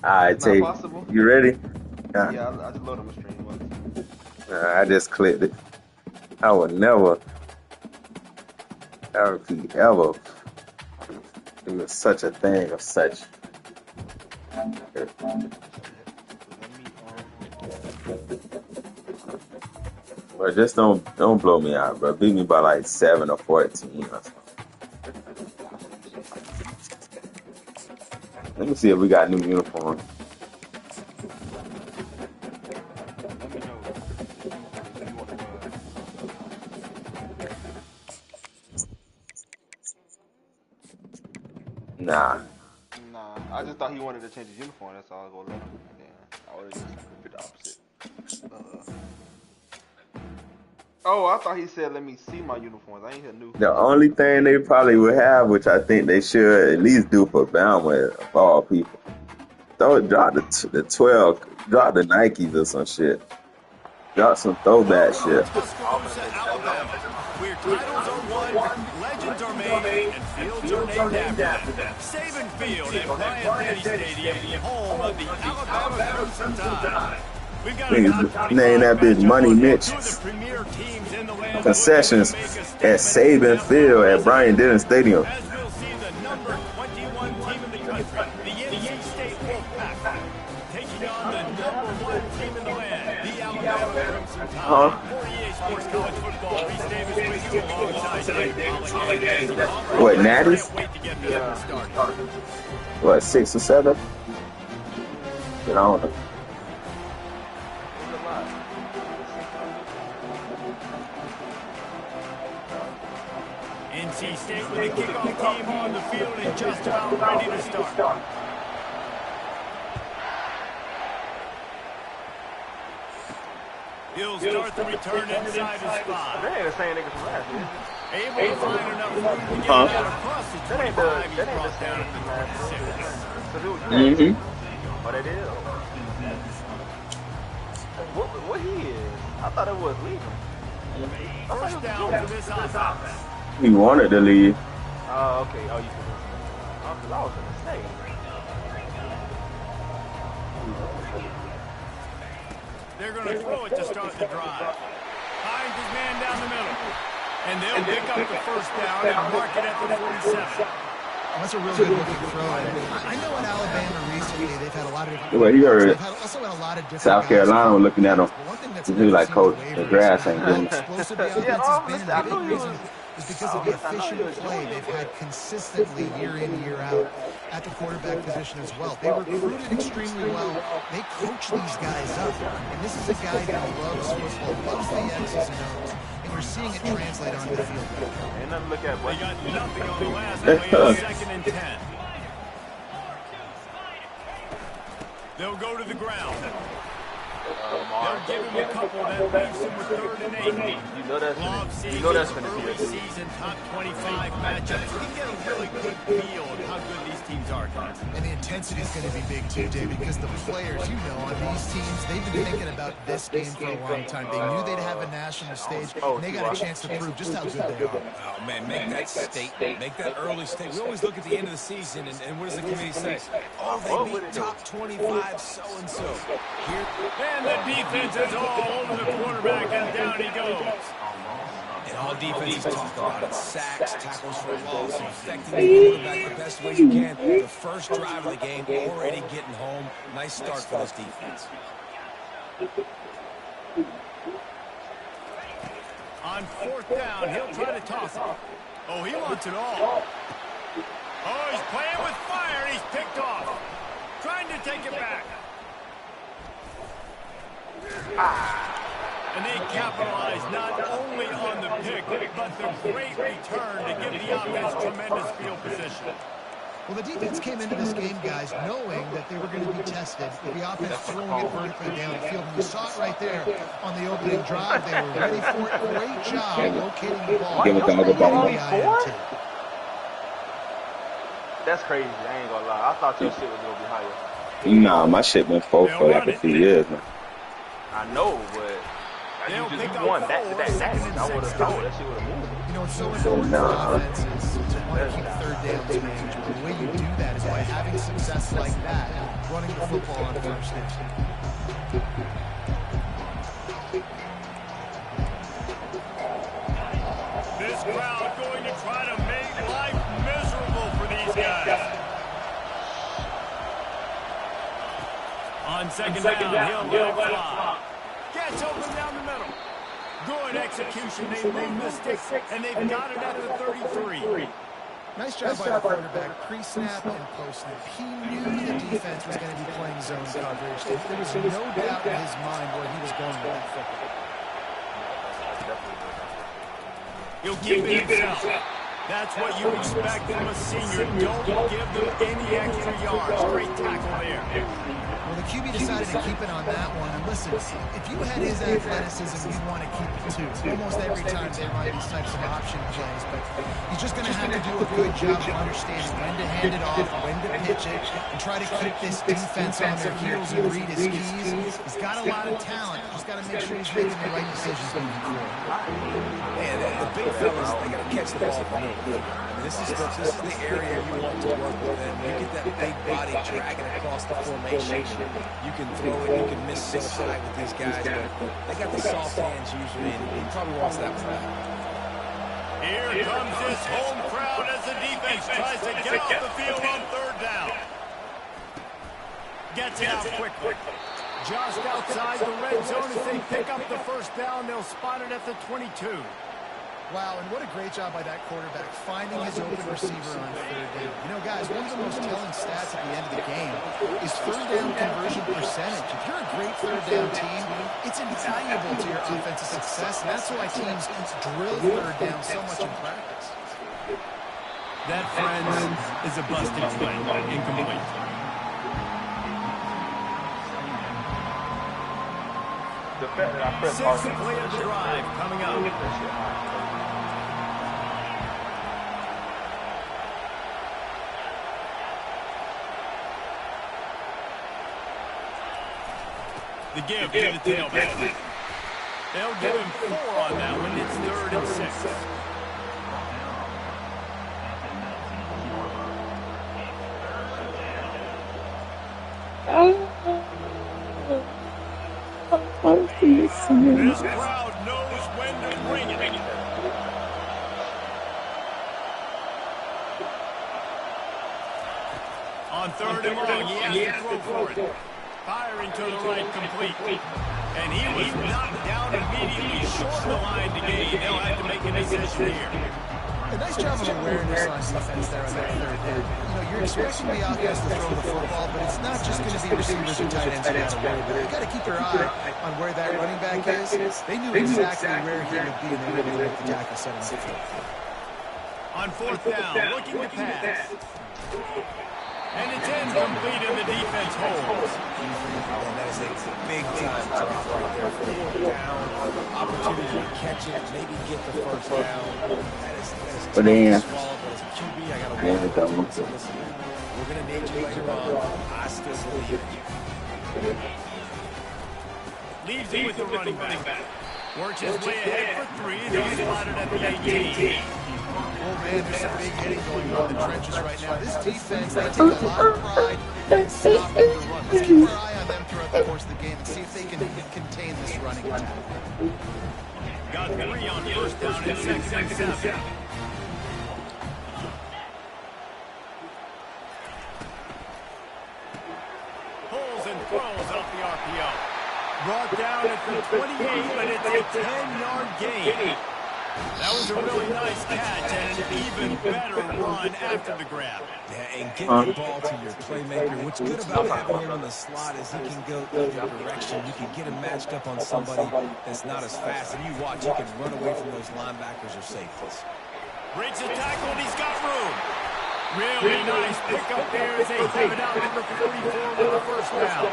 Alright, It's not T. possible. You ready? Yeah, I just loaded my stream. I just clicked it. I would never, ever, ever do such a thing of such. But just don't blow me out, bro. Beat me by like 7 or 14 or something. Let me see if we got new uniforms. Nah, I just thought he wanted to change his uniform. That's all I was gonna let him. Yeah, I would have just did the opposite. Oh, I thought he said, "Let me see my uniforms." I ain't hear new. the only thing they probably would have, which I think they should at least do for Bama, of all people, drop the 12, drop the Nikes or some shit. Drop some throwback shit. Tuscaloosa, Alabama, where titles are won, legends are made, and fields are named after them. Saban Field at Bryant Denny Stadium, home of the Alabama Crimson Tide. We've got name that bitch Money Mitch. Concessions at Saban Field at Bryant Denny Stadium. As we'll see the number 21 team in the country, the NC State Wolfpack, taking on the number 1 team in the land, the Alabama Crimson Tide. For EA Sports College Football, Reese Davis with you alongside What, Natties? What, 6 or 7? I don't know. NC State with the kickoff team on the field and just about ready to start. He'll start the return inside his spot. That ain't the same nigga from last year. Able to find enough room to get out across the 25. He's brought down to the 26. Oh, they did? What he is? I thought it was leaving. First down for this offense. He wanted to leave. Oh, okay. Oh, you can. Oh, because I was going to say. They're going to throw it to start the drive. Finds his man down the middle. And they'll pick up the first down and mark it at the 47. That's a real good looking throw. I know in Alabama recently they've had a lot of different. Well, he heard also had a lot of different South Carolina was looking at him. He was like, "Coach, the grass ain't good." Explosive the offense has been. The big reason is because of the efficient play they've had consistently year in, year out at the quarterback position as well. They recruited extremely well. They coach these guys up. And this is a guy who loves football, loves the X's and O's. And you're seeing it translate onto the field. Ain't nothing to look at, boy. They got nothing on the last play of 2nd and 10. They'll go to the ground. They'll give him a couple that leaves him with 3rd and 8. You know that's going to be a season top 25 matchups. You can get a really good feel of how good these teams are, guys. And the intensity is going to be big too, David, because the players, you know, on these teams, they've been thinking about this game for a long time. They knew they'd have a national stage, and they got a chance to prove just how good they are. Oh, man, make that statement. Make that early statement. We always look at the end of the season, and what does the committee say? Oh, they beat top 25 so-and-so. And the defense is all over the quarterback, and down he goes. And all defenses talk about it. Sacks, tackles for loss, affecting the quarterback the best way you can. The first drive of the game, already getting home. Nice start for this defense. On 4th down, he'll try to toss it. Oh, he wants it all. Oh, he's playing with fire, and he's picked off. Trying to take it back. And they capitalize not only on the pick, but the great return to give the offense tremendous field position. Well, the defense came into this game, guys, knowing that they were going to be tested. The offense throwing it vertically downfield. And you saw it right there on the opening drive. They were ready for it. Great job locating the ball. Give it the ball. That's crazy. I ain't gonna lie. I thought your shit was gonna be higher. Nah, my shit been 4 for like a few years now. I know, but you won back to back sacks. I would have thought that shit would have moved. You know, it's so important for offenses to want to keep 3rd downs manageable. The way you do that is by having success like that and running the football on first down. This crowd going to try to make life miserable for these guys. On second down, he'll let it fly. Gets open down the middle. Good execution. They move the stick, and they've got it at the 33. Nice job by the quarterback, pre-snap and post-snap. He knew the defense was going to be playing zone coverage. There was no doubt in his mind where he was going with that football. He'll keep it himself. That's what you expect from a senior. Don't give them any extra yards. Great tackle there. Well, the QB decided to keep it on that one. And listen, if you had his athleticism, you'd want to keep it too. Almost every time they run these types of option plays. But he's just going to have to do a good job of understanding when to hand it off, when to pitch it, and try to keep this defense on their heels and read his keys. He's got a lot of talent. Just got to make sure he's making the right decisions moving forward. Man, the big fellas, they got to catch the ball from him. I mean, this is the area you want to work with. And you get that big body dragging across the formation. You can throw it, you can miss so high with these guys, but they got the soft hands usually, and he probably wants that one back. Here comes this home crowd as the defense tries to get off the field on third down. Gets it out quickly. Just outside the red zone as they pick up the first down. They'll spot it at the 22. Wow, and what a great job by that quarterback, finding his open receiver on third down. You know, guys, one of the most telling stats at the end of the game is third down conversion percentage. If you're a great third down team, it's invaluable to your offensive success, and that's why teams drill third down so much in practice. That, friends, is a busted play. Incomplete. Sixth play of the drive coming up. The give to the tailback. They'll give him 4 on that one. It's 3rd and 6. This crowd knows when to bring it. On 3rd and long, he has to throw for it. Firing to the right, complete. And he was knocked down immediately short of the line to gain. They'll have to make a decision here. A nice job of awareness on defense there on that third down. You know, you're expecting the offense to throw the football, but it's not just going to be receivers and tight ends you got to worry about. You got to keep your eye on where that running back is. They knew exactly where he would be, and they were able to make the tackle set on the field. On 4th down, looking to pass. And it's incomplete, and the defense holds. And that is a big-time drop right there. 4th down, opportunity to catch it, maybe get the first down. That is tough to swallow, but as a QB, I got to warn you. So listen, we're going to need you later on. I still believe it. Leaves it with the running back. Works his way ahead for 3, and he's spotted at the 18. Oh, man, there's some big hitting going on in the trenches right now. This defense, they take a lot of pride in stopping the run. Let's keep our eye on them throughout the course of the game and see if they can contain this running attack. Got 3 on 1st down and 2nd and 7. Pulls and throws off the RPO. Brought down at the 28, but it's a 10-yard gain. That was a really nice catch and an even better run after the grab. Yeah, and get the ball to your playmaker. What's good about having him in the slot is he can go either direction. You can get him matched up on somebody that's not as fast. And you watch, he can run away from those linebackers or safeties. Breaks the tackle, and he's got room. Really nice pickup there as they have it out number 44 with the first down.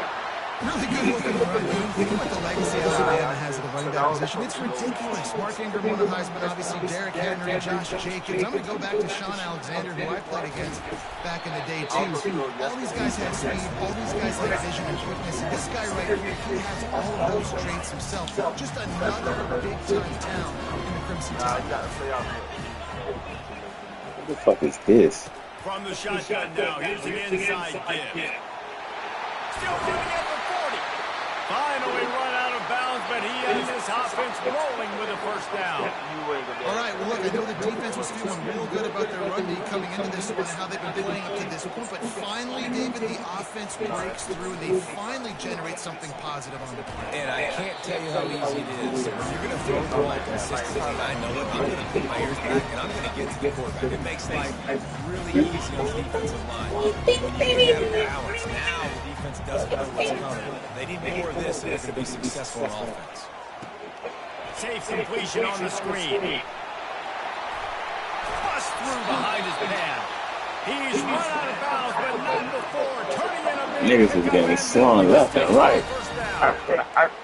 Really good looking run. Think about the legacy Alabama has at the running back position. It's ridiculous. Mark Ingram won the Heisman, obviously Derrick Henry, Josh Jacobs. I'm going to go back to Sean Alexander, who I played against back in the day, too. All these guys had speed. All these guys had vision and quickness. And this guy right here, he has all of those traits himself. Just another big-time talent in the Crimson Tide. What the fuck is this? From the shotgun now, here's an inside give. Still doing it for 40. Finally run out of bounds, but he has his offense rolling with a first down. All right, well, look, I know the defense was feeling real good about their run D coming into this one and how they've been playing up to this point, but finally, David, the offense breaks through. They finally generate something positive on the play. And I can't tell you how easy it is. When you're going to throw the ball consistently, I know it. I'm going to put my ears back, and I'm going to get to the quarterback. It makes life really easy on the defensive line. When you have balance, now the defense doesn't know what's coming. They need more of this if they're going to be successful on offense. Safe completion on the screen. Bust through behind his pad. He's run out of bounds, but not before turning in a big Niggas is getting slung left and right.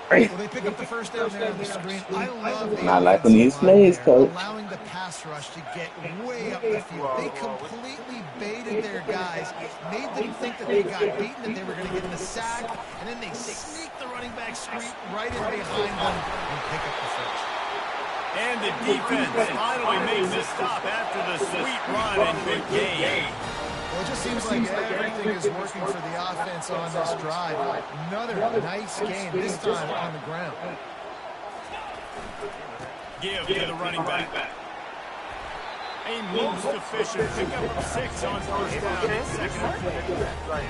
Well, they pick up the first down there on the screen. I love the Not like when these plays, coach. allowing the pass rush to get way up the field. They completely baited their guys, made them think that they got beaten, that they were going to get the sack, and then they sneak the running back screen right in behind them and pick up the first. And the defense finally makes a stop after the sweet run and good gain. Well, it just seems like everything is working for the offense on this drive. Another nice gain, this time on the ground. Give to the running back. A most efficient pickup of 6 on first down and second and 4.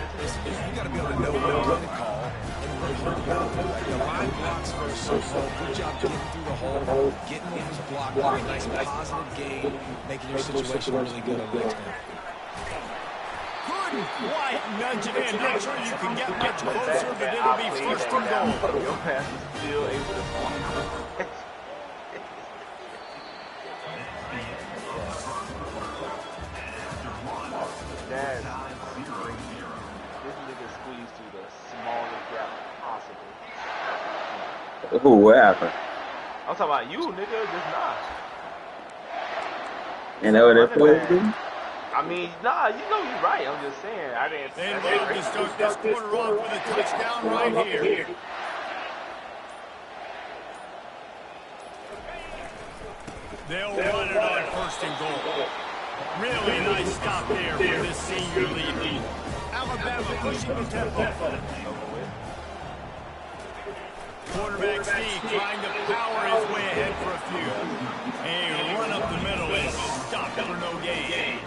You got to be able to know when to call and when to go. The line blocks for a certain hole. Good job getting through the hole, getting what was blocked, a nice positive gain, making your situation really good on the next down. Couldn't quite nudge it in. Not sure you can get much closer, but it'll be first and goal. Your pass is still able to fall. Dad, this nigga squeezed through the smallest gap possible. Who? What happened? I'm talking about you, nigga, just not. And that what that supposed to do? I mean, nah, you know you're right. I'm just saying. I didn't. They look to start this quarter off with a touchdown right here. They'll run it on first and goal. Really nice stop there for this senior lead. Alabama pushing the tempo. Quarterback Steve trying to power his way ahead for a few. A run up the middle is stopped for no gain.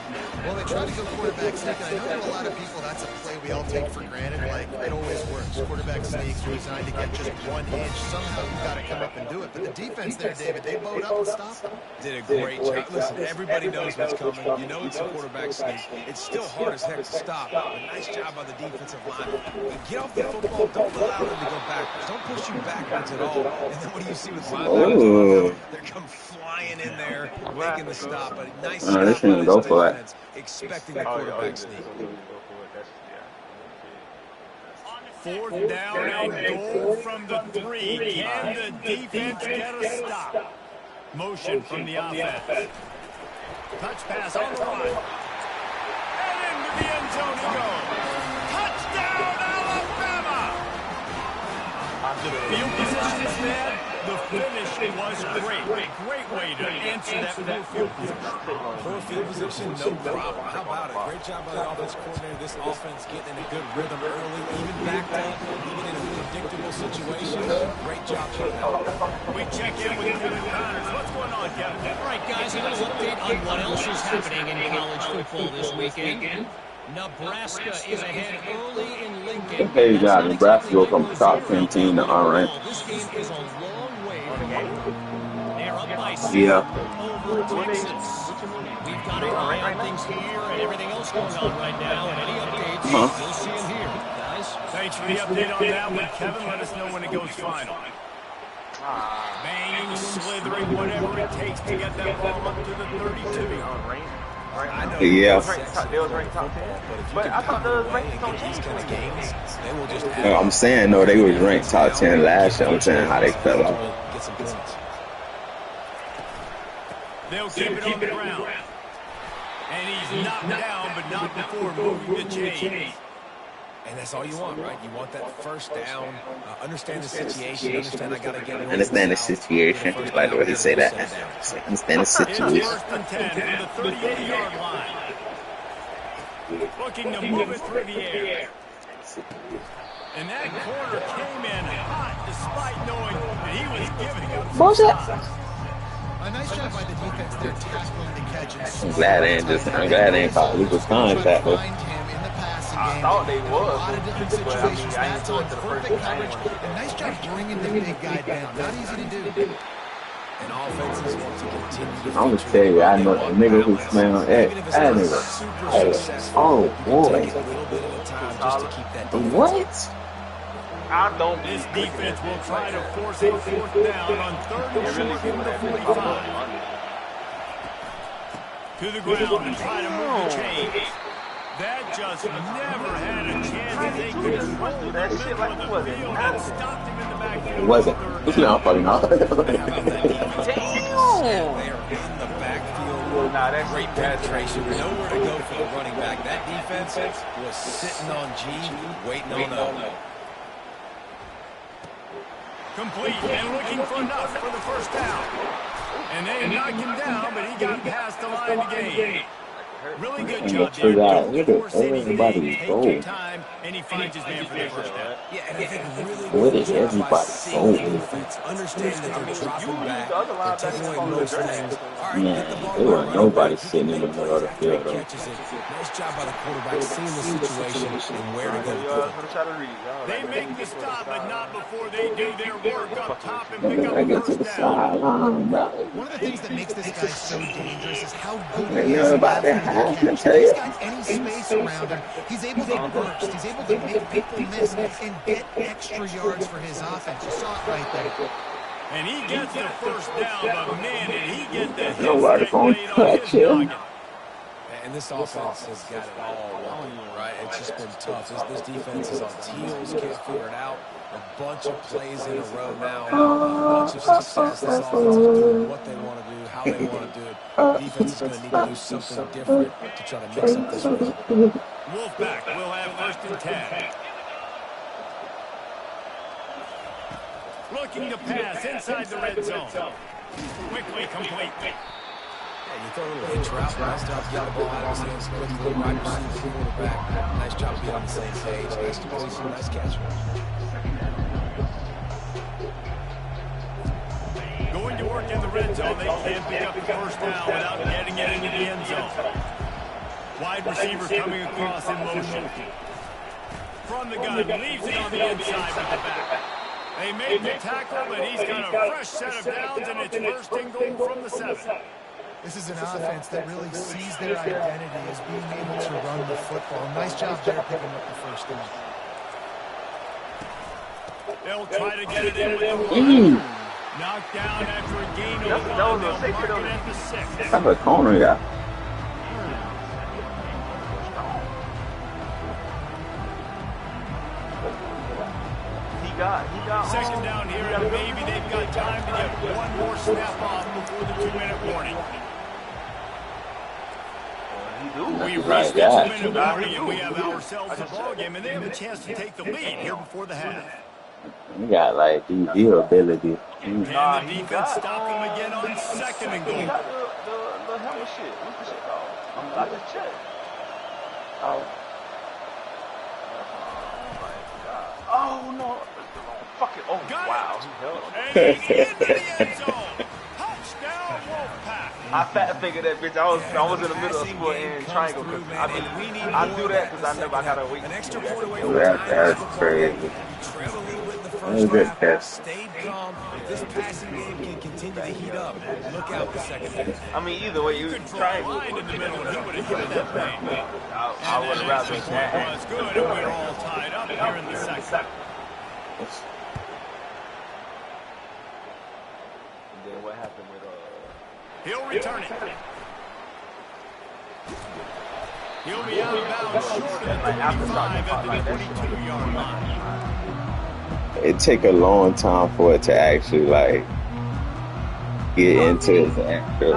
Well, they try to go quarterback sneak, and I know to a lot of people that's a play we all take for granted. Like, it always works. Quarterback sneaks are designed to get just 1 inch. Somehow you've got to come up and do it. But the defense there, David, they bowed up and stopped them. Did a great job. Listen, everybody knows what's coming. You know it's a quarterback sneak. It's still hard as heck to stop. But nice job by the defensive line. Get off the football. Don't allow them to go backwards. Don't push you backwards at all. And then what do you see with linebackers? They're come flying in there, making the stop. But nice job by this defense, expecting the quarterback sneak. Fourth down and goal from the 3. Can the defense get a stop? Motion from the offense. Touch pass on the run. And into the end zone he goes. Touchdown, Alabama! The field position is bad. The finish was great. Great way to answer that poor field position. Poor field position, no problem. How about it? Great job by the offense coordinator. This offense getting in a good rhythm early, even backed up, even in a predictable situation. Great job, Kevin. We check in with Kevin Connors. What's going on, Kevin? All right, guys, a little update on what else is happening in college football this weekend. Nebraska is ahead early in Lincoln. Hey, God, Nebraska go from top 10 team to unranked. This game is a long way from over. They're up by 6 over Texas. We've got an eye on things here and everything else going on right now. And any updates, we'll see them here, guys. Thanks for the update on that one, Kevin. Let us know when it goes final. Banging, slithering, whatever it takes to get that ball up to the 32. I know Yeah. They was ranked top 10. But I thought the rankings don't change. these kind of games. They will just No, I'm saying, no, they was ranked top 10 last year. I'm saying how they fell off. get some points. They'll keep it on the ground. And he's knocked down, but not before moving the chains. And that's all you want, right? You want that first down. Understand the situation. Understand I got to get it. Understand the situation. Like the way he say that. Understand the It's situation. first and 10 from the 38-yard line. Looking to move it through the air. And that corner came in hot despite knowing that he was giving up some size. A nice job by the defense there tackling the catch. I'm glad they ain't called legal contact. I thought they was. A lot of different situations. That's on perfect coverage. And nice job bringing the big guy down. Not easy to do. And offenses want to continue. I'm gonna tell you, I know a nigga who smell that nigga. Oh boy. Take a little bit of a time just to keep that defense. What? I don't. This defense will try to force a fourth down on 3rd and short from the 45. To the ground and try to move the chains. That just never had a chance as they controlled the middle of the field and stopped him in the backfield. It wasn't. It's not fucking off. How about that defense? They're in the backfield. Great penetration. Nowhere to go for the running back. That defense was sitting on G, waiting on O. Complete and looking for enough for the first down. And they knocked him down, but he got past the line to gain. Really good job there. Don't force anything. Take your time, and he finds his man for the first down. Yeah, and I think really What is good job by everybody seeing the doing? defense, understanding that they're dropping back, other they're taking away most things. All right, Man, get the ball there wasn't running. nobody sitting in the middle of the After he field, though. catches it. Nice job by the quarterback, seeing the situation and where to go. They make the stop, but not before they do their work up top and pick I up get to first the down. sideline, bro. One of the things that makes this guy so dangerous is how good Ain't he is nothing at about that. catching the I catch. tell If he's you. got any space around him, he's able to burst. He's able to make people miss and get extra yards for his offense. You saw it right there. And he gets the first down, but man, did he get the hits Nobody that gonna laid on his touch him. noggin. And this offense has got it all wrong, right? It's just been tough. This defense is on heels, can't figure it out. A bunch of plays in a row now, a bunch of success. This offense is doing what they want to do, how they want to do it. Defense is going to need to do something different to try to mix up this run. Wolfpack will have 1st and 10. Looking to pass inside the red zone. Quickly complete. Yeah, you throw a little hitch route. Nice job getting the ball out of his hands quickly. Wide receiver, quarterback. Nice job being on the same page. Nice completion, nice catch. Going to work in the red zone. They can't pick up the first down without getting it into the end zone. Wide receiver coming across in motion. From the gun, leaves it on the inside with the back. They made the tackle, but he's got a fresh set of downs, and it's 1st and goal from the 7. This is an offense that really sees their identity as being able to run the football. Nice job there picking up the first down. They'll try to get it in with the run. Knocked down after a gain of 1. They'll mark it at the 6. That's a corner guy. He got 2nd down here, and maybe they've got time to get one more snap off before the 2-minute warning. We've reached the 2-minute warning, and we have ourselves a ball game, and they have a chance to take the lead here before the half. He got like DV ability. And the defense stopped him again on 2nd and He goal. got the helmet shit. What's the shit called? I just checked. Oh no. Fucking, oh Got wow. it. He held him. And he's into the end zone. Touchdown, Wolfpack. I fat figured that bitch. I was in the middle of school in triangle. I do that because I gotta wait. An extra point away from That's crazy. trailed a little bit in the That first was good half. catch. Stayed calm. If this passing game can continue to heat up, look out the second half. I mean, either way, you Control triangle. line in the middle, and he would have hit that thing. I would And rather that extra point that. was good, and we're all tied up here in the 2nd. And then what happened with He'll return it. He'll be out of bounds short of the 35 at the 22-yard line. It take a long time for it to actually like get into his actual.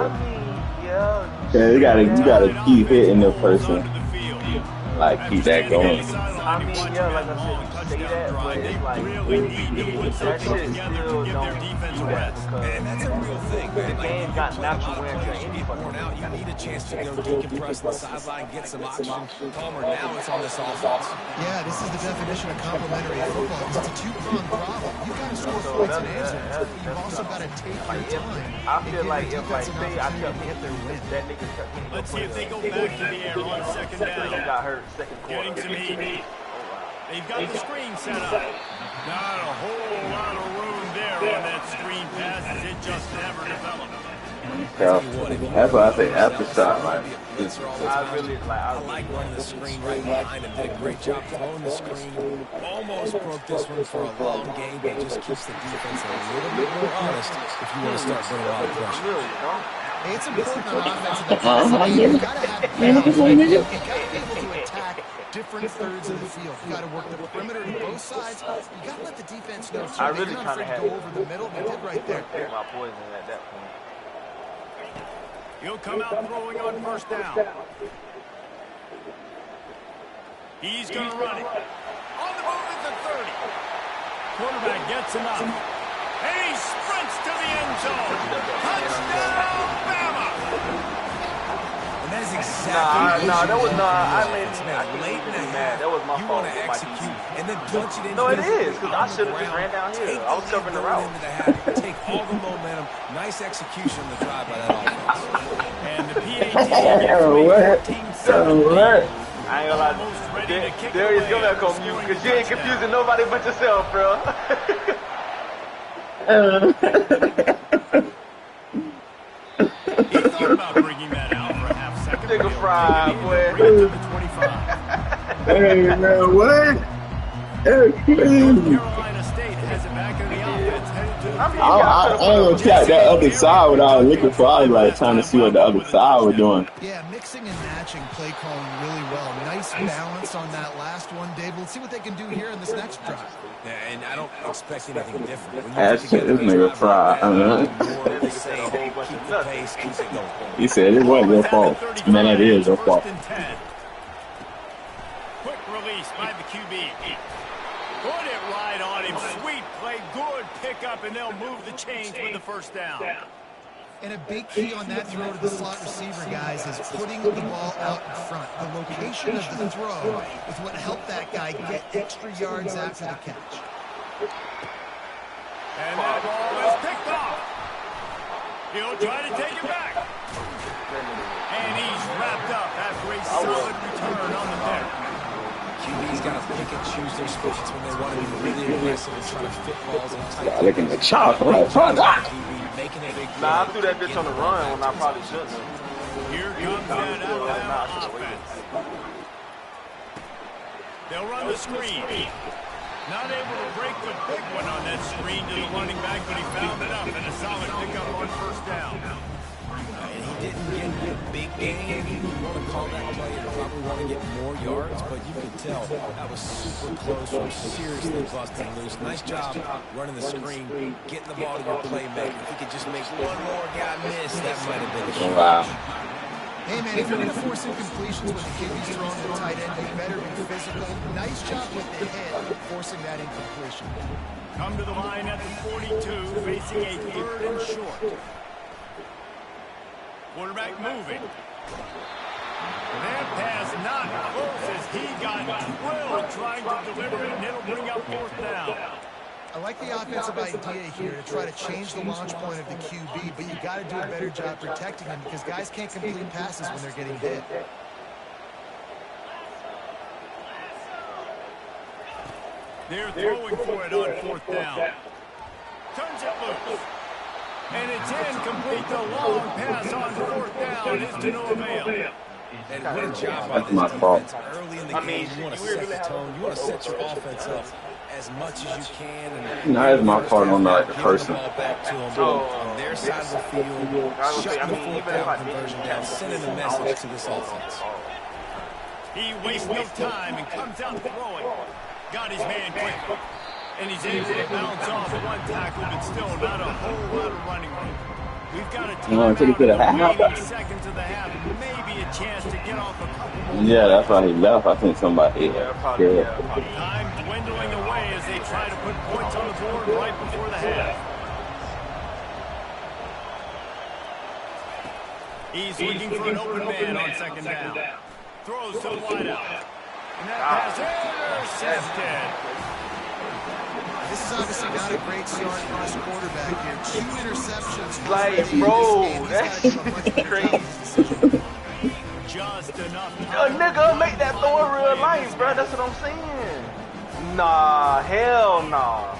yeah. Yeah, you gotta keep hitting the person. Onto the field. like keep that going. I mean, yeah, like I said, you say that, but it's like that shit still don't do that And that's a real thing, the man. game got natural wear and tear. You get worn out, you need a chance to go decompress on the sideline, get some oxygen. Palmer, now it's on this offense. Yeah, this is the definition of complementary football. It's a two-pronged problem. You've got to score points and answers, but you've also got to take your time. I feel like if like say I kept get their win. that nigga kept getting Let's see if they go back to the air on second down. got hurt second quarter. Getting some heat. They've got the screen set up. Not a whole lot of room there on that screen pass as it just never developed. Yeah. That's why I say after shot, like I really I like running the screen right behind him. Did a great job throwing the screen. Almost broke this one for a long game, but just keeps the defense a little bit more honest if you want to start bringing a lot of pressure. Hey, it's important on offense in the passing game. You've got to have balance. You've got to be able to attack different thirds of the field. You've got to work the perimeter to both sides. You've got to let the defense know, too. I really You're not kind of afraid had to go over the middle. They did right there. my poison at that point. He'll come out throwing on first down. He's going to run it. On the move at the 30. Quarterback gets him up. And he sprints to the end zone. Touchdown, Bama! And that is exactly that was not. I made late in the mad. That was my you fault. want to execute and then punch it in. No, it is, because I should have just ran down here. I was covering the route. Take all the momentum. Nice execution on the drive by that offense. And the PAT what? I ain't gonna lie. Darius, go back on mute, because you ain't confusing nobody but yourself, bro. He thought about bringing that out for a half second. Nigga fried, boy. Bring it to the 25. Hey man, what? That's crazy. Carolina State has it back in the offense. Headed to the I ain't gonna check that other side what I was looking for. I was like trying to see what the other side was doing. Yeah, mixing and matching play calling really well. Nice balance on that last one, Dave. Let's see what they can do here in this next drive. Yeah, and I don't expect anything different. When you That put shit, together this these nigga drives fried. like that, more of the same. Keep the pace, keep it going. He said it wasn't your fault. Man, it is your fault. First and 10. Quick release by the QB. Put it right on him. Sweet play. Good pickup, and they'll move the chains with the first down. And a big key on that throw to the slot receiver, guys, is putting the ball out in front. The location of the throw is what helped that guy get extra yards after the catch. And that ball is picked off. He'll try to take it back. And he's wrapped up after a solid return on the pick. QB's got to pick and choose their spots when they want to be really aggressive and try to fit balls in tight. Look at the chop. Making a big Nah, I threw that bitch on the run when I probably shouldn't have. Here comes that Alabama offense. They'll run the screen. Not able to break the big one on that screen to the running back, but he found it up and a solid pickup on first down. And he didn't get a big game. You want to call that play and probably want to get more yards, but you can tell that was super close from seriously busting loose. Nice job running the screen, getting the ball to your playmaker. If he could just make one more guy miss, that might have been a shot. Wow. Hey, man, if you're going to force incompletions when the QB's throwing to the tight end, you better be physical. Nice job with the hit, forcing that incompletion. Come to the line at the 42, facing a third and short. Quarterback moving. That pass not close as he got drilled trying to deliver it, and it'll bring up fourth down. I like the offensive idea here to try to change the launch point of the QB, but you got to do a better job protecting him because guys can't complete passes when they're getting hit. They're throwing for it on fourth down. Turns it loose. And it's incomplete. The long pass on fourth down is to no avail. And what a job by That's this my fault. defense early in the game. You want to set the tone. You want to set your offense up as much as you can. And No, it's my fault on the person. Ball back to them on their side of the field, shutting the fourth down conversion down, sending a message to this offense. He wastes no time and comes out throwing. Got his man quick. And he's able to bounce off one tackle, but still not a whole lot of running room. We've got a Take it to the half. seconds of the half. Maybe a chance to get off a couple. Yeah, that's why he left. I think somebody. Time dwindling away as they try to put points on the board right before the half. He's looking for an open man on second down. Throws to the wideout. And that pass intercepted. This is obviously not a great start for this quarterback here. 2 interceptions. Like, bro, that's crazy. Just enough. A nigga make that throw in real life, bro. That's what I'm saying. Nah, hell nah.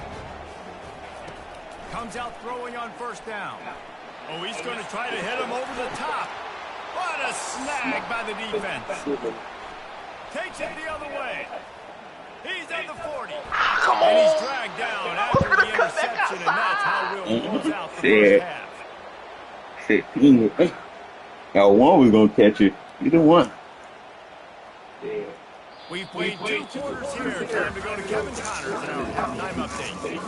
Comes out throwing on first down. Oh, he's going to try to hit him over the top. What a snag by the defense. Takes it the other way. He's at the 40. Come on. And he's dragged down after the interception, and that's how Will close out the first half. Now one was gonna catch it. Either one. We've played 2 quarters here. Time to go to Kevin Connors in our halftime update.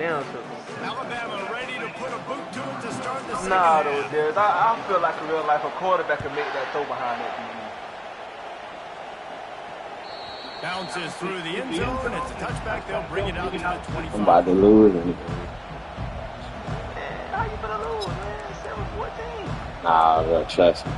Alabama ready to put a boot to it to start the second half. Nah, though, Darius. I feel like in real life a quarterback can make that throw behind that DB. Bounces through the end zone. It's a touchback. They'll bring it out to the 25. I'm about to lose. Man, how you gonna lose, man? 7-14. Nah, bro, trust me.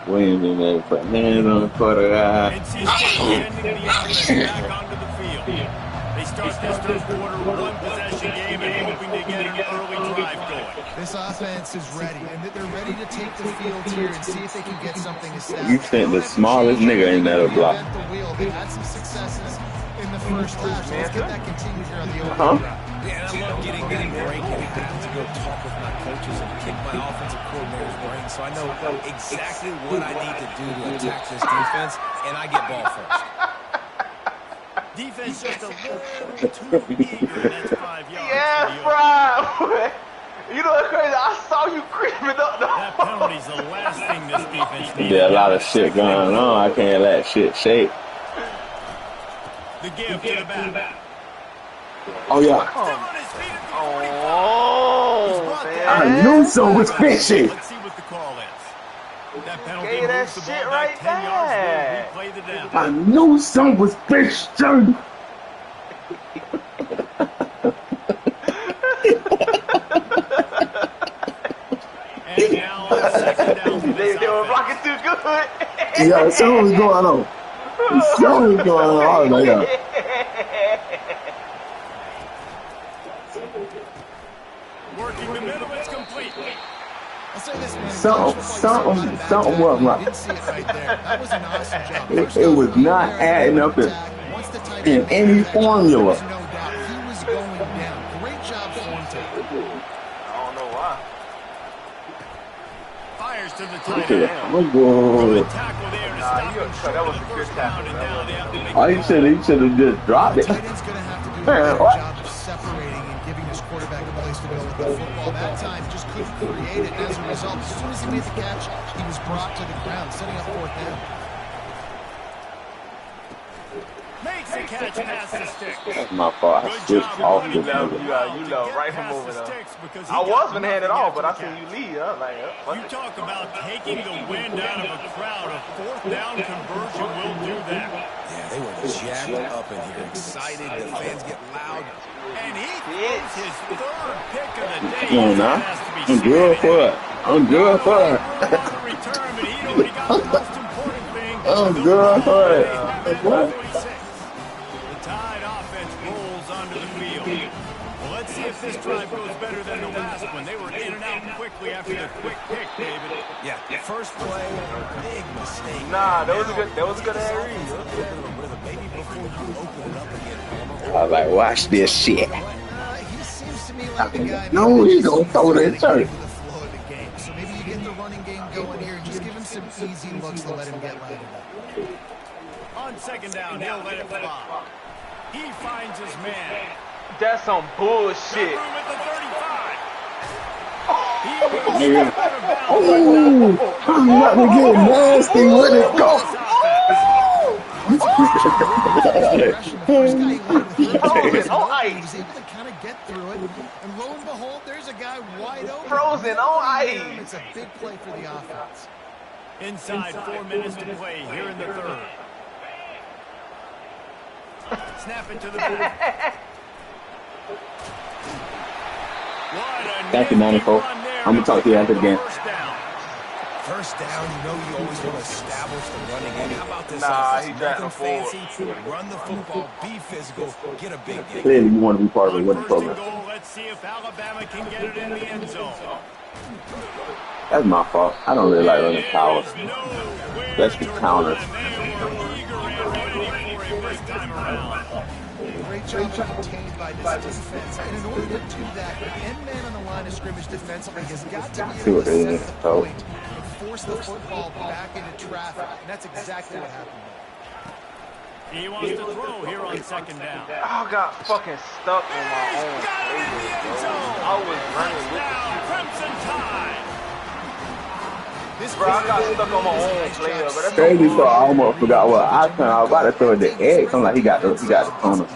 Williams ain't never put hands on the quarterback. NC State sending the offense back onto the field. They start this third quarter 1-possession game and hoping to get an early drive going. This offense is ready, and they're ready to take the field here and see if they can get something established. You sent the smallest nigga in that block. They had some successes in the first half, so let's get that continued here on the opening drive. Yeah, and I love getting that break and having to go talk with my coaches and kick my offensive coordinator's brain, so I know exactly what I need to do to attack this defense, and I get ball first. Defense just a little too eager. That's 5 yards. Yeah, Fry. You know what's crazy? I saw you creeping up the That penalty's the last thing this defense needs. There's a lot of shit going on. I can't let shit shake. The give to the back. Oh, yeah. Oh, man. I knew so was fishy. Let's see what the call is. That penalty Gave that moves the shit ball right back 10 yards. back. We'll replay the down. I knew some was fishy. And now on second down for this They were offense. blocking too good. Yeah, something was going on. Something was going on. I was like, yeah. Working the middle, it's complete. I'll say this, man. Something wasn't right. Didn't see it right there. That was an awesome job. It was not adding up in any formula. There's no doubt he was going down. Great job form taking. I don't know why. Fires to the tight Okay, end. I'm good. Tackle there to Nah, stop you- him that short was of a the good first tackle. down, and That now was- they have to make Oh, he should have just dropped it. Tight end's going to have to do a Man, better what? job of separating and giving his quarterback a place to go with the football. That time just couldn't create it. And as a result, as soon as he made the catch, he was brought to the ground, setting up fourth down. Makes the catch past the sticks. That's my fault. I switched off this nigga. You know, right from over there. Because I was gonna hand it off, but I seen you leave. I was like, fuck You it. talk about taking the wind out of a crowd. A fourth down conversion will do that. Yeah, they were jacked up in here, excited. The fans get loud. And he throws his third pick of the day. Come on now. That has to be I'm good for it. I'm good for it. return, but he already got the most important thing. I'm good for it. What? The Tide offense rolls onto the field. Well, let's see if this drive goes better than the last one. They were in and out quickly after the quick pick, David. Yeah, first play, big mistake. Nah, that was a good air read. Maybe before you open it up again, I was like, watch this shit. He seems to me like the guy. No, he don't throw that into shirt. the flow of the game. So maybe you get the running game going here and just give him some easy looks to let him get lighted up. On second down, he'll let it fly. He finds his man. That's some Got bullshit. room at the 35. Nigga. Oh, I'm about to get nasty with it. Go. First guy he led with 13 Frozen on He ice. was able to kind of get through it, and lo and behold, there's a guy wide open. Frozen on ice. It's a big play for the offense. Inside 4 minutes to play here in the third. Snap it to the boot. Thank you, 94. I'm going to talk to you after the game. First down, you know you always want to establish the running game. How about this Nah, offense? he drafted Nothing forward. fancy. Run the football, be physical, get a big game. Clearly, you want to be part of a winning First and program. goal. Let's see if Alabama can get it in the end zone. That's my fault. I don't really like running power, especially counters. Great job contained by this defense. And in order to do that, the end man on the line of scrimmage defensively has got to be able to set the point and force the football back into traffic. And that's exactly what happened. He wants to throw here on second down. I got fucking stuck on my own player, bro. I was running with Touchdown, Crimson Tide. bro. I got stuck on my own player, but that's Crazy, so I almost forgot what I was about to throw the egg. I'm like, he got the corner.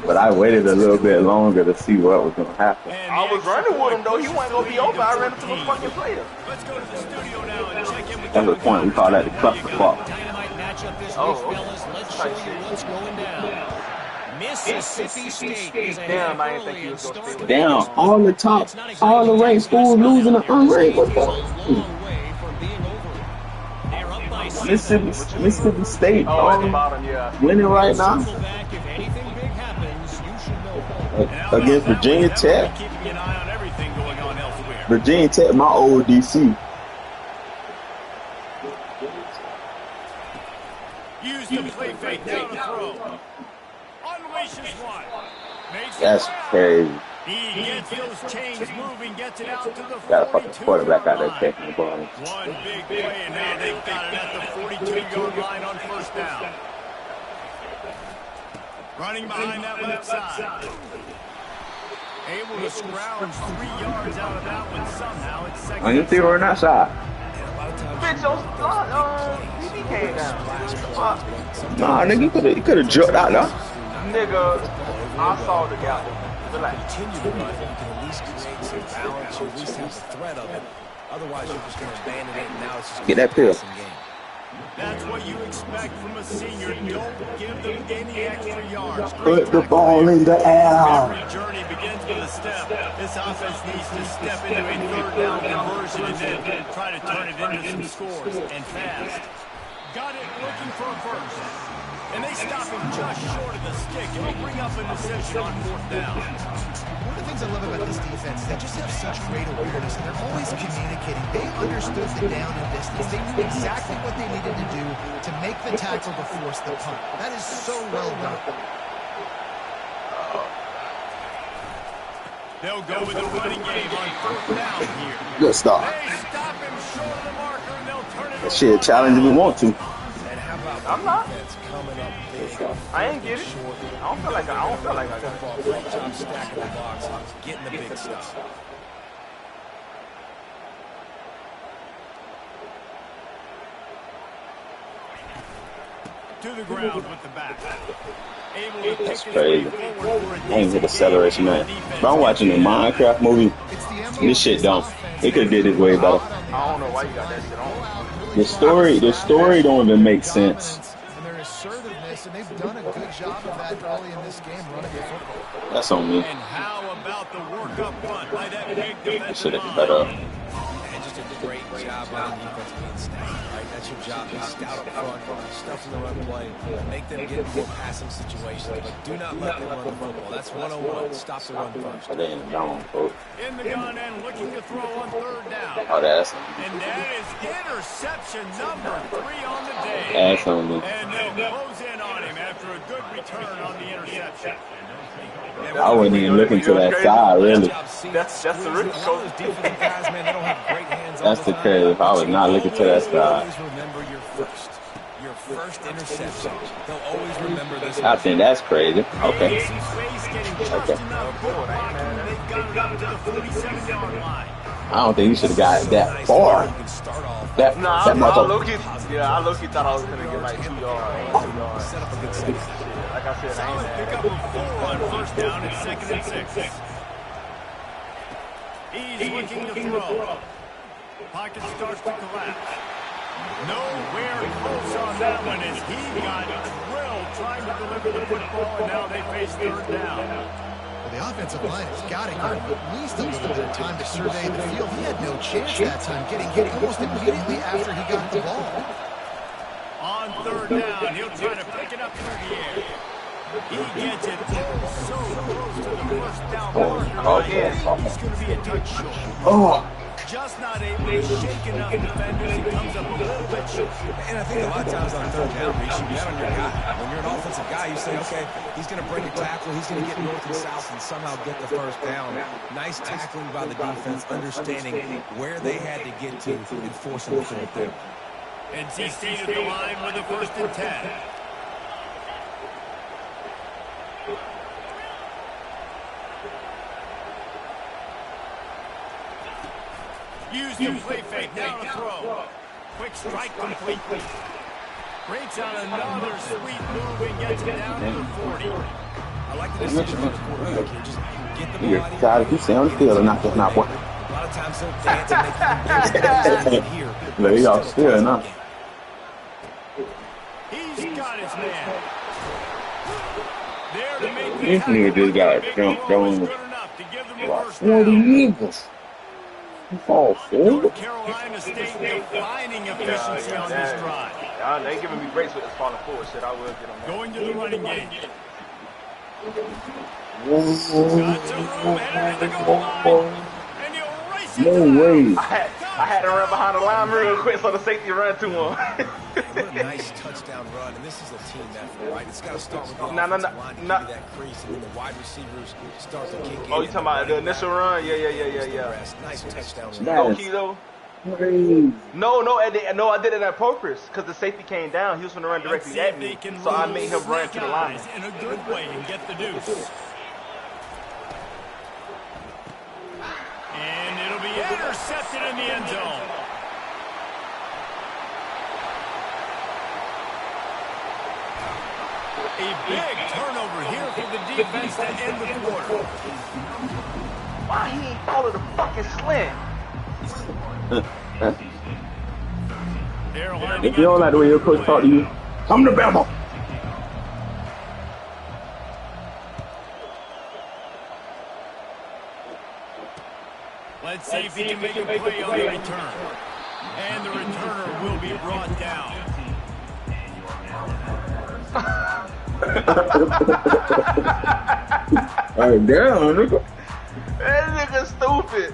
But I waited a little bit longer to see what was going to happen. I was running with him though. He wasn't gonna be open. I ran into the fucking player. Let's go to the studio now and check in with That's the point. We call that the cluster fuck. Dynamite matchup this Oh, week, okay. fellas. Let's show you what's going down. Mississippi State is ahead Damn, I didn't think early he and was gonna starts stay with with Damn, a all the top, all the ranked schools losing to unranked. What the? long way from being over. They're up by 7. Mississippi State, Oh, at the bottom, yeah. winning right now Circle back. If anything big happens, you should know. against Virginia Tech. Keeping an eye on everything going on elsewhere. Virginia Tech, my old DC. Use the play fake down to throw. Unleashes one. Makes That's it grab. crazy. He gets those chains moving, gets it out to the Got a fucking 42 quarterback out there line. taking the ball. One big play, and now they've got it at the 42-yard line on first down. Running behind that left side. Able to scrounge 3 yards out of that one somehow. It's second. On your theory or not side? Bitch, BB came down. Fuck. Nah, nigga, you could have jerked out there. Nigga, I saw the gap. Relax. Continue to run, you can at least create some balance, or at least have the threat of it. Otherwise, you're just going to abandon it, and now it's just Get that pill. game. That's what you expect from a senior. Don't give them any extra yards. Put the ball in the air. Every journey begins with a step. This offense needs to step into a third down conversion and then try to turn it into some scores, and fast. Got it looking for a first. And they stop him just short of the stick. It'll bring up a decision on fourth down. One of the things I love about this defense is they just have such great awareness, and they're always communicating. They understood the down and distance. They knew exactly what they needed to do to make the tackle to force the punt. That is so well done. They'll go with the running game on fourth down here. Good start. They stop him short of the marker, and they'll turn it That shit challenge if we want to. And how about I'm not. defense coming up big? I ain't get it. I don't feel like I got it. Football, great job stacking the box, getting the big stuff. to the ground with the back. Able to pick That's his crazy. way forward for a I ain't hit decent acceleration, man. But I'm watching the Minecraft movie. This shit dumb. They could have did this way better. I don't know why you got that shit on. The story don't even make sense. And their assertiveness, and they've done a good job of that early in this game running the football. That's on me. And how about the work up front by that big They defensive should have line? been better. And just a great job on defense being stout, right? That's your job, be stout up front, stuff in the run play, make them get into more passing situations, but do not let them run the football. That's 101. Stop the run first. Oh, they in the zone, folks. In the gun and looking to throw on third down. Oh, that's And that is interception number 3 on the day. ass on me. And they'll close in on him after a good return on the interception. I wasn't even looking to that side, really. That's the rookie coach. Defensive guys, man, they don't have great hands all That's the crazy. I was not looking to that side. Always remember your first interception. They'll always remember this. I think that's crazy. Okay. Space getting just enough good blocking, and they've got it up to the 47-yard line. I don't think he should have got that far. That low-key thought I was gonna get like 2 yards. Set up a good set. Like I said, Solid pickup of 4 on first down and 2nd and 6. He's looking to throw. Pocket starts to collapse. Nowhere close on that one as he got drilled trying to deliver the football, and now they face 3rd down. Well, the offensive line has got to give him at least a little bit of time to survey the field. He had no chance that time, getting hit almost immediately after he got the ball. On 3rd down, he'll try to pick it up through the air. He gets it so close to the first down marker. He's going to be a touch short. Just not able to shake enough defenders. He comes up a little bit short. And I think a lot of times on 3rd down, you should bet on your guy. When you're an offensive guy, you say, okay, he's going to break a tackle, he's going to get north and south and somehow get the first down. Nice tackling by the defense, understanding where they had to get to and forcing the 4th down. NC State at the line with a 1st and 10. Use the play fake, now to throw. Quick strike complete. Breaks on another sweet move and gets it down to the 40. I like the decision from the quarterback here. Just get the body. Excited you stay on the field and not just not one. A lot of times they'll dance and make you here. There you go, still enough. He's got his man. There to make the This nigga just got jumped on. enough to give them a first 40 down. years. Oh, North Carolina State defining efficiency on this drive. They giving me breaks with this falling forward shit. I will get them. Going to the running game. no Got some room, headed in the goal line. And he'll race it to the way. I had to run behind the line real quick so the safety ran to him. What a nice touchdown run, and this is a team effort, right? It's got to start with the offensive line to give you that crease, and then the wide receivers start to kick in. Oh, you talking about the initial run? Yeah. Nice touchdown run. Low key though. No, I did it on purpose because the safety came down. He was going to run directly at me, so I made him run to the line. In a good way and get the deuce. And it'll be intercepted in the end zone. A big turnover here for the defense to end the quarter. Why he ain't follow the fucking slant? If you don't like the way your coach talk to you, come to Bama. Let's see if he can make a play on the return. And the returner will be brought down. Alright, damn, nigga. That nigga stupid.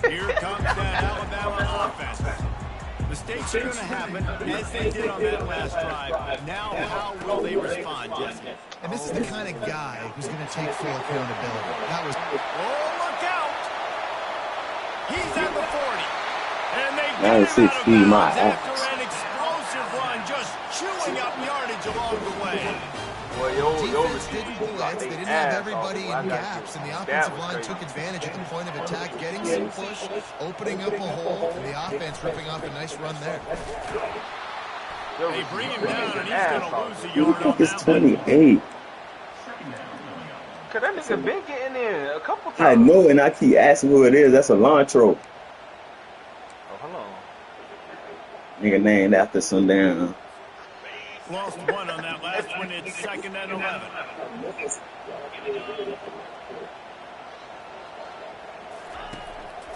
Here comes that Alabama offense. Mistakes are going to happen, as they did on that last drive. Now, how will they respond, Jesse? And this is the kind of guy who's going to take full accountability. That was... Oh, look out! He's at the 40. And they That is 16, my after an explosive run, just chewing up yardage along the way. Well, defense didn't blitz. They didn't have everybody in gaps, and the offensive line took advantage at the point of attack, getting some push, opening up a hole, and the offense ripping off a nice run there. They bring him down, and he's going to lose a yard on It's that one. 28. Cause that nigga been getting in a couple times. I know, and I keep asking who it is. That's Alantro. Oh, hold on. Nigga named after some damn. Lost one on that last one. It's 2nd and 11.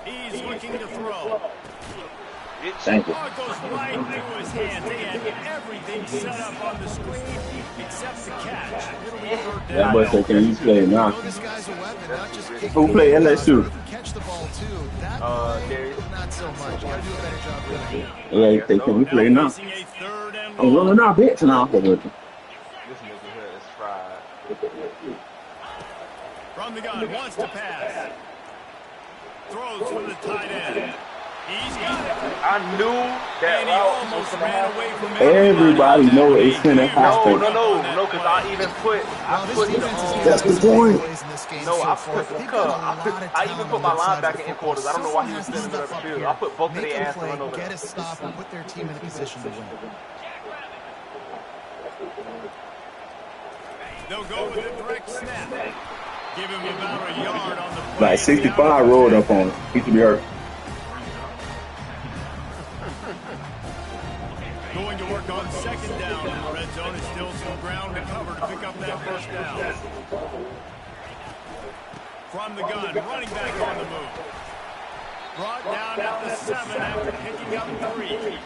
He's looking to throw. Thank you. Ball goes right through his hand. They had everything set up on the screen except the catch. It'll be 3rd That down. boy said, can you play now? You know this guy's a weapon, not just kicking. Who play LSU? He can catch the ball, too. That Darius. not so much. You got to do a better job running. Yeah, they can we play now? Facing a 3rd and I'm running our bitch now. This nigga here is fried. From the gun, wants to pass. Throws from the tight end. I knew that route was gonna happen. Everybody know it's gonna happen. No, because I put that's the point. No, I even put my linebacker in quarters. I don't know why he was in the middle of the field. I put both of their ass to run over. Get a stop and put their team in a position to win. They'll go with a direct snap. Give him about a yard on the play. Like 65 rolled up on him. He should be hurt. Going to work on second down in the red zone. Is still some ground to cover to pick up that first down. From the gun, running back on the move. Brought down at the 7 after picking up 3.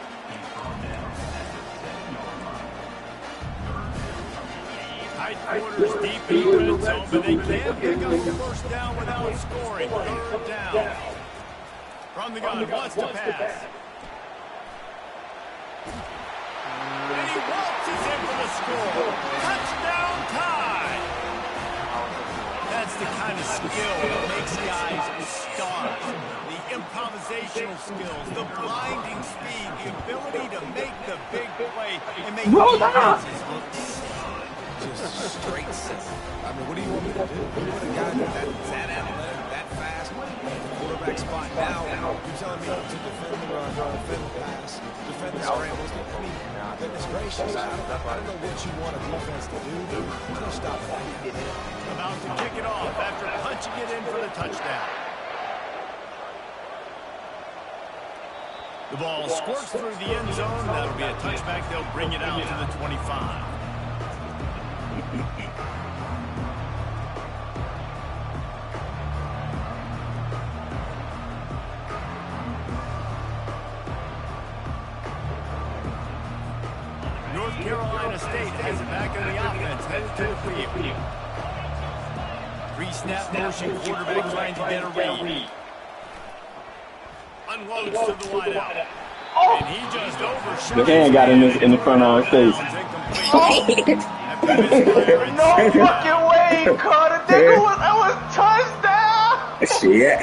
Tight quarters deep in the red zone, but they can't pick up the first down without scoring. Third down. From the gun, wants to pass. And he waltzes in for the score. Touchdown tie. That's the kind of skill that makes guys stars. The improvisational skills, the blinding speed, the ability to make the big play and make defenses look just straight simple. I mean, what do you want me to do? You want a guy that's that athletic, that fast, quarterback spot now. You're telling me to defend the run, defend the pass, defend the scrambles. I mean, goodness gracious, I don't know what you want a defense to do. There's no stopping that. About to kick it off after punching it in for the touchdown. The ball squirts through the end zone. That'll be a touchback. They'll bring it out to the 25. North Carolina State has it back in the offense, headed to the field. Pre-snap motion, quarterback trying to get a read. Unloads to the wideout. And he just overshot. The hand got in the front of his face. No fucking way, Carter. That was touchdown. Shit.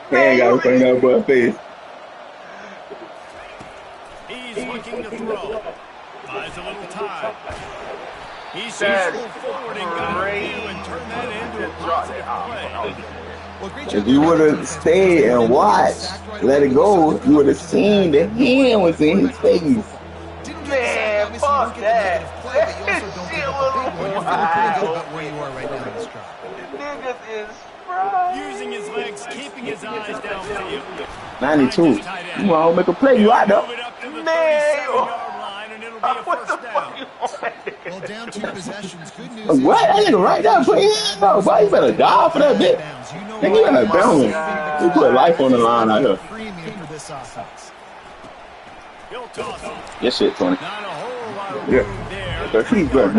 Hand got in front of that boy's face. He's looking to throw. Buys a little time. He's circled forward and got a view and turned that into a positive play. If you would have stayed and watched, let it go, you would have seen the hand was in his face. Man, fuck that. That shit was wild. Where you are right now in this drive. Niggas is fried. Using his legs, keeping his eyes downfield. 92. You want to make a play, you out there. Man, what the fuck you want? Well, down 2 possessions. Good news. What? That nigga right there put his bro. Boy, you better die for that bitch. Nigga, you better bounce. You put life on the line out here. Premium for this offense. Your shit, Tony. Not a whole lot of room there. But he's good. He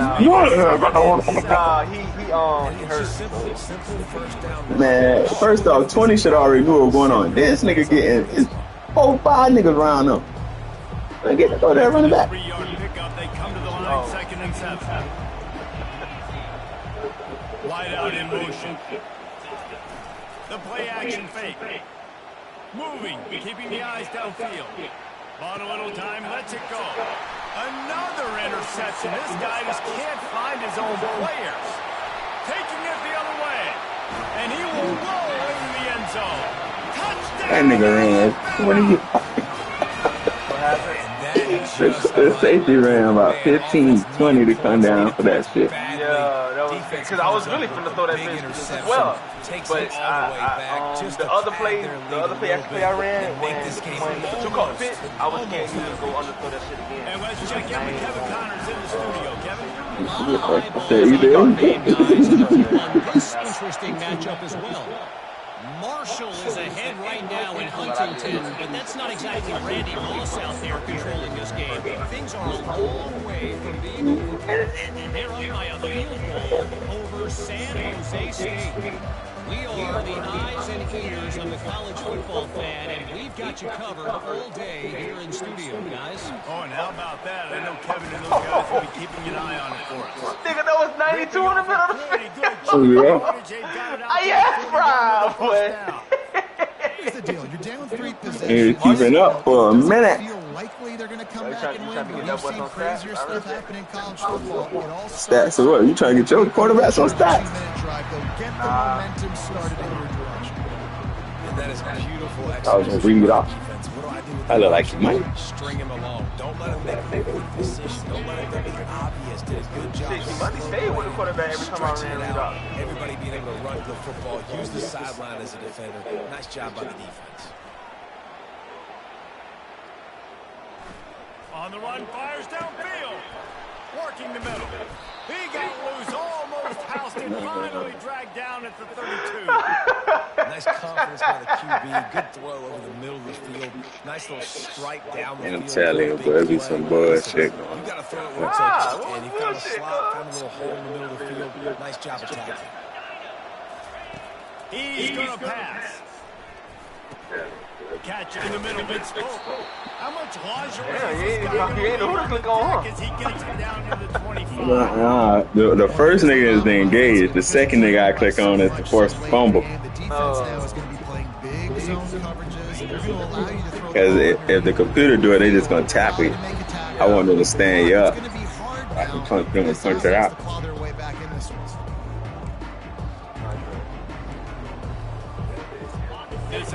hurt. Man, first off, 20 should already knew what was going on. This nigga getting his 4-5 niggas around him. They get to go there running back. 3-yard pickup. They come to the line, 2nd and 7. Wide out in motion. The play action fake. Moving, keeping the eyes downfield. Bought a little time, lets it go. Another interception. This guy just can't find his own players. Taking it the other way. And he will roll into the end zone. Touchdown! That nigga ran. What are you? The safety ran about 15, 20 to come down for that shit. Yeah, that was because I was really finna throw that bitch as well. But the other play I ran when the 2 caught fit, I was scared he would go under throw that shit again. And let's check in with Kevin Connors in the studio. Kevin? This interesting matchup as well. Marshall is ahead right now in Huntington, but that's not exactly Randy Moss out there controlling this game. Things are a long way from being over. They're up by a field goal over San Jose State. We are the eyes and ears of the college football fan, and we've got you covered all day here in studio, guys. Oh, and how about that? I know Kevin and those guys will be keeping an eye on it for us. Nigga, that was 92 in the middle of the field. Oh, yeah. I asked, bro. Here's the deal. You're down 3 possessions. You're keeping up for a minute. Likely they're going to come back and win, but we've seen crazier stuff happen in college football. Stats or what? You trying to get your quarterbacks on stats? Get the momentum started in your direction. And that is beautiful execution. I was going to read it off. What do I do with I look like you might. String him along. Don't let him make a quick decision. Don't let him make it obvious. Did a good job. He must stay with the quarterback every time I ran it out. Everybody being able to run the football, use the sideline as a defender. Nice job by the defense. On the run, fires downfield. Working the middle. He got loose, almost housed and finally dragged down at the 32. Nice confidence by the QB. Good throw over the middle of the field. Nice little strike down the field. I'm telling you, there'll be some bullshit You going. got to throw it where it's open. And he found a slot, found a little hole in the middle of the field. Nice job attacking. He's going to pass. Catch it in the middle mid-spoke. How much lingerie as he gets it down to the 25? The first nigga is the engage. The second nigga I click on is the forced fumble. Because if the computer do it, they just gonna tap it. I want them to stand you up. I can punch them and punch it out.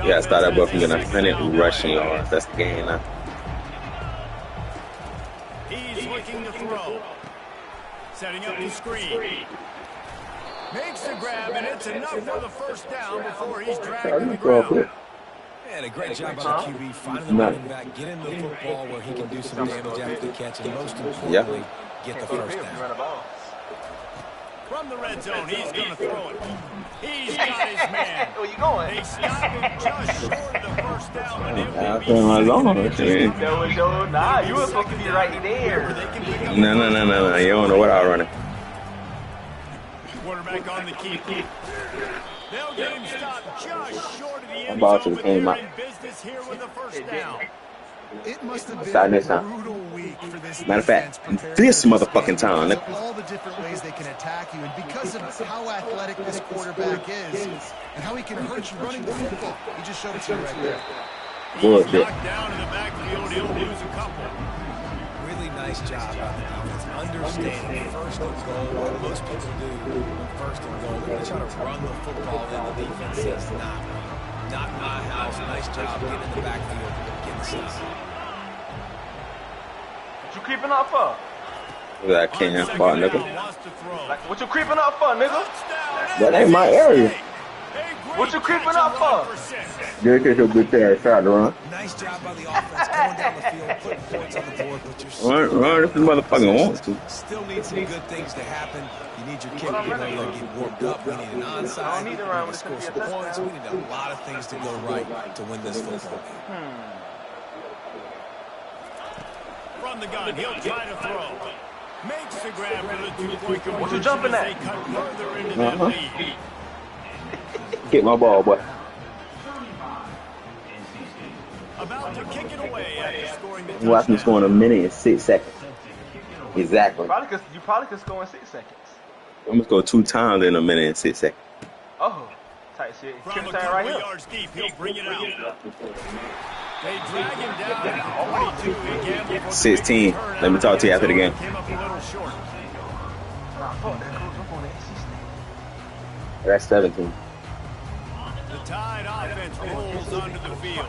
Yeah, I started up from getting 100 rushing yards. That's the game now. He's looking to throw. Setting up the screen. Makes the grab, and it's enough for the first down before he's dragged to the ground. And a great job by the QB, finding the running back, getting the football where he can do some damage after the catch, and most importantly, get the first down. From the red zone, he's going to throw it. He's got his man. Where you going? They stop him just short of the first down, and it will be Nah, you were supposed to be right there. No. You don't know what I'm running. Quarterback on the keep. They'll get him stopped just short of the end about zone, to but they're came out. in business here with the first down. It must have Start been next a time. brutal week for this Matter of defense fact, preparing this for motherfucking game. time. All the different ways they can attack you, and because of how athletic this quarterback is, and how he can hurt you running the football, he just showed it to you right there. Bullshit. Knocked down in the backfield, he'll lose a couple. Really nice job by the defense. Understanding first and goal. What most people do on first and goal, they're going to try to run the football, and the defense says, nah, not my house. Nice job getting in the backfield, getting the stop. What you creeping up for? That can't ball, nigga. Like, what you creeping up for, nigga? That ain't my area. What you creeping up for? Good kick a good there, try to run. Nice job by the offense, going down the field, putting points on the board, but you're Run if you motherfucking want to. still need some good things to happen. You need your kicker to be able to get warmed up. We need an onside. We need to score some points. We need a lot of things to go right to win this football game. From the gun, he'll try to throw. Makes the grab for the 2-point conversion. What you jumping at? They cut further into that lead. Get my ball, boy. About to kick it away after scoring the Watch me score in a minute and 6 seconds. Exactly. You probably could score in 6 seconds. I'm gonna score 2 times in a minute and 6 seconds. Oh, tight shit. From Kick a time couple right of here. yards deep, he'll bring it out. They drag him down at the 22. He gambled for 16. Let me talk to you after the game. Came up a little short. Nah, fuck that. Coach, I'm on that NC State. That's 17. The Tide offense rolls onto the field.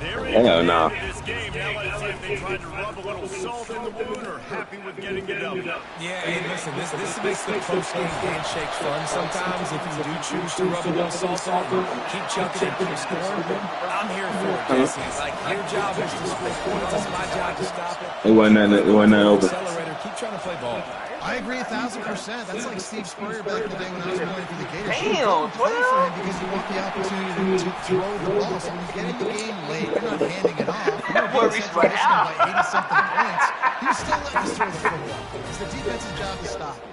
They're in Hell command no. of this game. Now let's see if they tried to rub a little salt in the wound or happy with getting the W. Yeah, and listen, this makes the post-game handshakes fun sometimes if you do choose to rub a little salt on it. Keep chucking and keep scoring. I'm here for it, Jesse. It's like your job is to score points. It's my job to stop it. It wasn't nothing open. Accelerator, keep trying to play ball. I agree 1,000%. That's like Steve Spurrier back in the day when I was playing for the Gators. Damn, Play for him because you want the opportunity to throw the ball. So when you get in the game late, you're not handing it off. You're being set traditional by 80-something points. You still let us throw the football. It's the defense's job to stop it.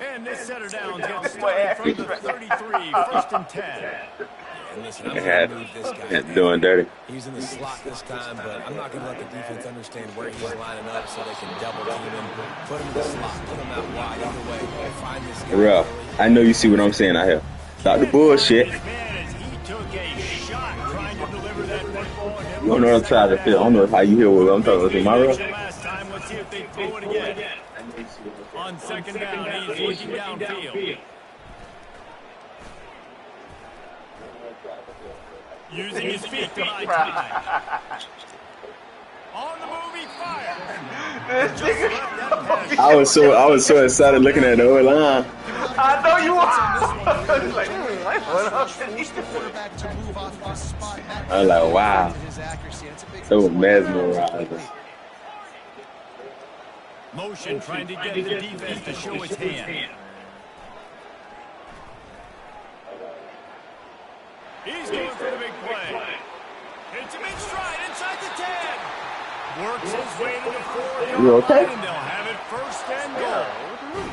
And this setter down gets started from the 33, first and 10. And listen, I'm Had going to move this guy. doing dirty. He's in the slot this time, but I'm not going to let the defense understand where he's lining up so they can double team him. Put him in the slot, put him out wide. Either way, find this guy. Real. I know you see what I'm saying out here. Stop the bullshit. His man as he took a shot trying to deliver You don't know what I'm trying to feel. I don't know how you hear what I'm talking about tomorrow. Last time, let's see if they throw it again. On second down, he's looking downfield. Using his feet to high time. On the move, he fired. I was so excited looking at the whole line. I know you are. Like, I was like, wow. So mesmerizing. Motion trying to get the defense to show his hand. He's going for the big play. Hits him in stride inside the 10. Works his way to the 4. You okay? And they'll have it first and goal.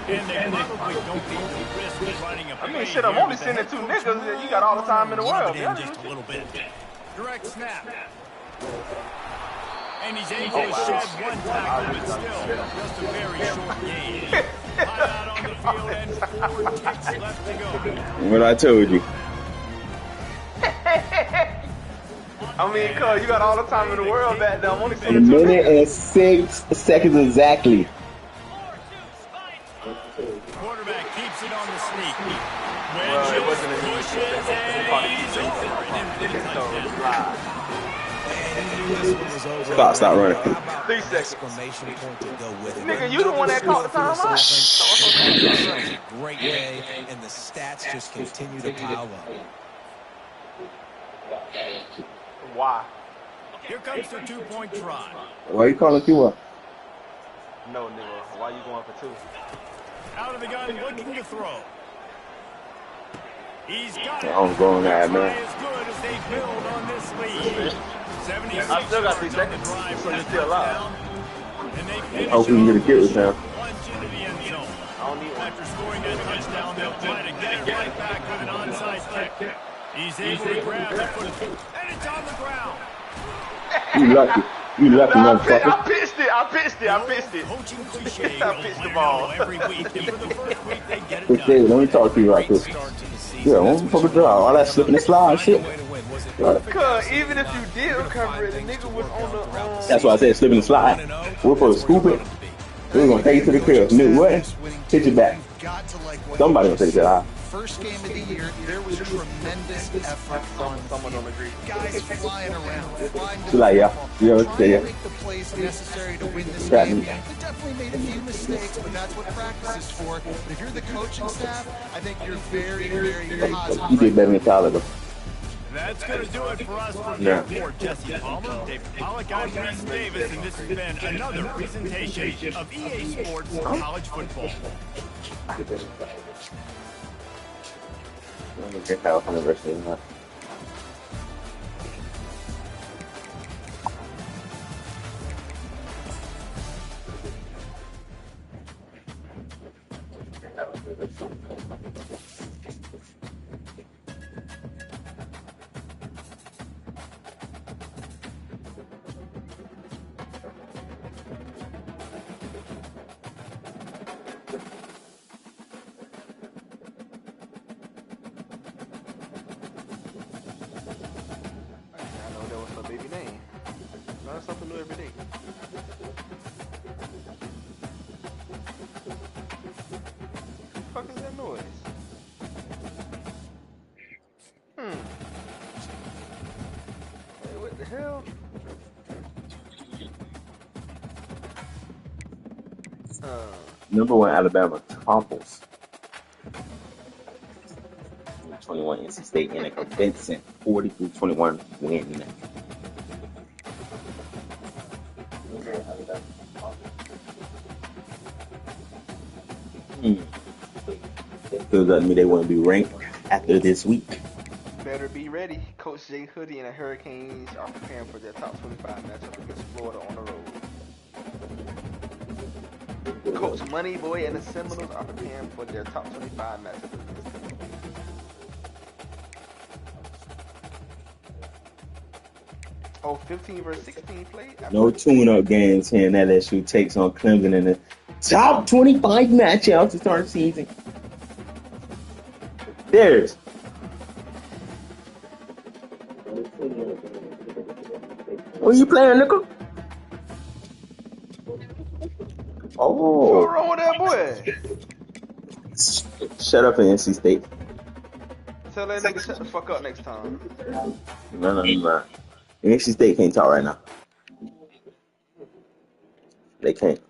And they probably don't need to risk running a play. I mean, shit, I'm only sending 2 niggas. You got all the time in the world. Just a little bit. Direct snap. And he's able to shed one tackle, but still just a very short game. High out on the field and 4 kicks left to go. What I told you. I mean, cuz, you got all the time in the world back there. I'm only A sending 2 minute niggas. and 6 seconds exactly. Quarterback keeps it on the sneak. Well, it wasn't a Pushes and he's over. And touchdown. Stop running. 3 seconds. Exclamation point to go with it. Nigga, you the one that caught the time out. Great day, and the stats just continue to pile up. Why? Here comes the 2-point try. Why you calling you up? No, nigga. Why you going for 2? Out of the gun, looking to throw. He's got it. I'm going at man. As good as they build on this lead. 76 I still got 3 yards seconds, on the drive so for you're the still alive. touchdown. And they finish Hope we can get a kick return. plunge into the end zone. I don't need one. After scoring that touchdown, they'll try to get it right back with an onside kick. He's able to grab the foot, and it's on the ground. You lucky. You lucky, No, motherfucker. I pitched it. Coaching cliche. I pitched the ball. Every week, and for the first week, they get it Quick, done. David, let me talk to you right quick. Yeah, one fucking draw. All that slipping and slide shit. Cause even if you did recover it, the nigga was on the That's why I said slipping and slide. We're supposed to scoop it. We're going to take it to the crib. Nigga, what? Pitch it back. Somebody going to take it out. First game of the year, there was tremendous effort on someone don't agree. guys flying around, flying She's like, yeah. Yeah, trying to yeah. make the plays necessary to win this Got game. me. They definitely made a few mistakes, but that's what practice is for. But if you're the coaching staff, I think you're very, very positive. You did better than Tyler, though. That's going to do it for us from Yeah. for Jesse Palmer, David Pollack, I'm Reese Davis, and this has been another presentation of EA Sports College Football. I'm going to get out from the rest of the night. I know that was her baby name. Learn something new every day. What the fuck is that noise? Hey, what the hell? Number 1 Alabama topples 21 NC State in a convincing 40-21 win. Feels like to me they want to be ranked after this week. Better be ready. Coach Jay Hoodie and the Hurricanes are preparing for their top 25 matchup against Florida on the road. Coach Moneyboy and the Seminoles are preparing for their top 25 matchup against Clemson. Oh, 15 versus 16 play? No tune-up games here in LSU takes on Clemson in the top 25 matchup to start the season. There's Who you playing, nickel? What's Oh. wrong with that boy? Shut up in NC State. Tell that nigga shut the fuck up next time. No. NC State can't talk right now. They can't.